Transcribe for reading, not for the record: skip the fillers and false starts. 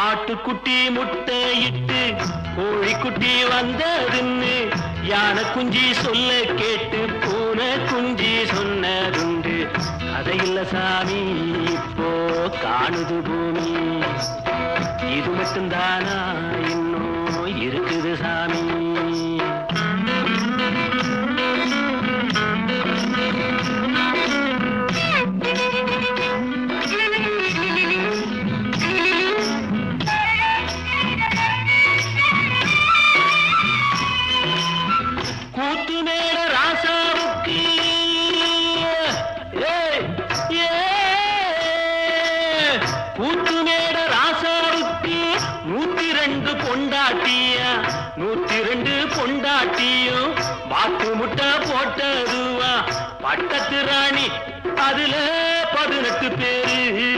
ஆட்டுக்குட்டி முட்டை இட்டு கோழிக்குட்டி வந்ததுன்னு யானை குஞ்சி சொல்ல கேட்டு பூனை குஞ்சி சொன்னதுண்டு. கதையில்ல சாமி இப்போ காணுது பூமி, இது மட்டும்தானா இன்னும் இருக்குது சாமி. கூத்துமேட ராசாவுக்கு கூத்துமேட ராசாவுக்கு 102 பொண்டாட்டியா, 102 பொண்டாட்டியும் பாட்டு முட்டை போட்டதுவா. பட்டத்து ராணி அதுல 18 பேரு.